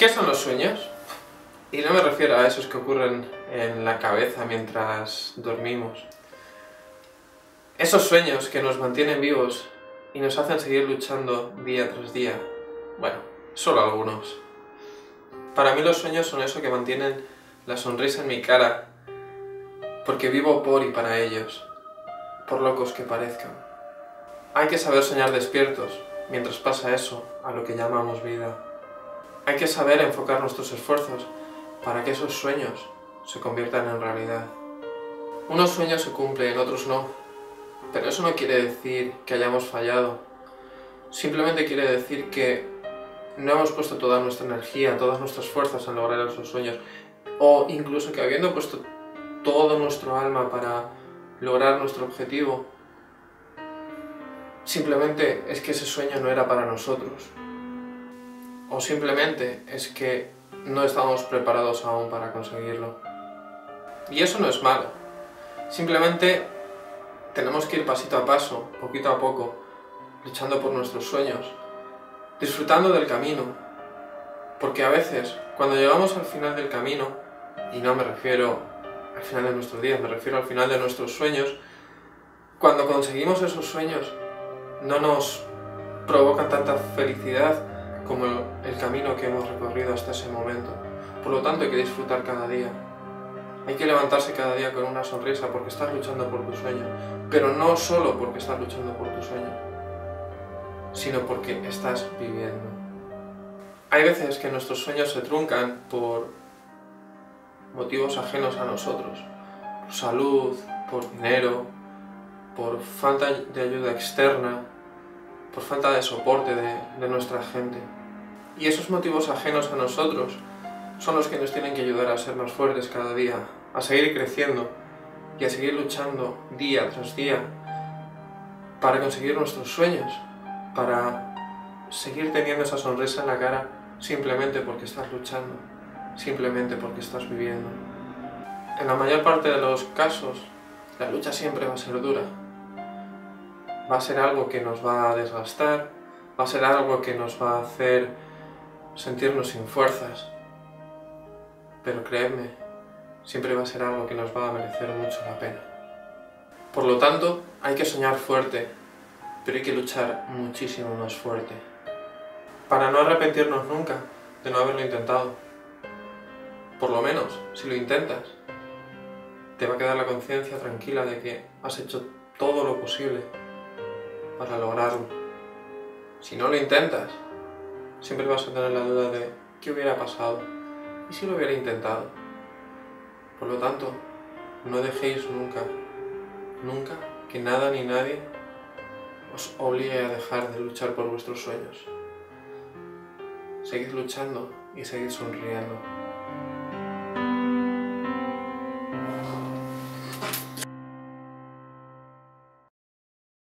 ¿Qué son los sueños? Y no me refiero a esos que ocurren en la cabeza mientras dormimos. Esos sueños que nos mantienen vivos y nos hacen seguir luchando día tras día. Bueno, solo algunos. Para mí los sueños son eso que mantienen la sonrisa en mi cara, porque vivo por y para ellos, por locos que parezcan. Hay que saber soñar despiertos mientras pasa eso a lo que llamamos vida. Hay que saber enfocar nuestros esfuerzos para que esos sueños se conviertan en realidad. Unos sueños se cumplen, otros no, pero eso no quiere decir que hayamos fallado. Simplemente quiere decir que no hemos puesto toda nuestra energía, todas nuestras fuerzas en lograr esos sueños, o incluso que habiendo puesto todo nuestro alma para lograr nuestro objetivo, simplemente es que ese sueño no era para nosotros. O simplemente es que no estábamos preparados aún para conseguirlo. Y eso no es malo. Simplemente tenemos que ir pasito a paso, poquito a poco, luchando por nuestros sueños, disfrutando del camino. Porque a veces, cuando llegamos al final del camino, y no me refiero al final de nuestros días, me refiero al final de nuestros sueños, cuando conseguimos esos sueños, no nos provocan tanta felicidad como el camino que hemos recorrido hasta ese momento. Por lo tanto, hay que disfrutar cada día. Hay que levantarse cada día con una sonrisa porque estás luchando por tu sueño. Pero no solo porque estás luchando por tu sueño, sino porque estás viviendo. Hay veces que nuestros sueños se truncan por motivos ajenos a nosotros. Por salud, por dinero, por falta de ayuda externa, por falta de soporte de nuestra gente. Y esos motivos ajenos a nosotros son los que nos tienen que ayudar a ser más fuertes cada día, a seguir creciendo y a seguir luchando día tras día para conseguir nuestros sueños, para seguir teniendo esa sonrisa en la cara simplemente porque estás luchando, simplemente porque estás viviendo. En la mayor parte de los casos, la lucha siempre va a ser dura. Va a ser algo que nos va a desgastar, va a ser algo que nos va a hacer sentirnos sin fuerzas. Pero creedme, siempre va a ser algo que nos va a merecer mucho la pena. Por lo tanto, hay que soñar fuerte, pero hay que luchar muchísimo más fuerte. Para no arrepentirnos nunca de no haberlo intentado. Por lo menos, si lo intentas, te va a quedar la conciencia tranquila de que has hecho todo lo posible para lograrlo. Si no lo intentas, siempre vas a tener la duda de qué hubiera pasado y si lo hubiera intentado. Por lo tanto, no dejéis nunca, nunca que nada ni nadie os obligue a dejar de luchar por vuestros sueños. Seguid luchando y seguid sonriendo.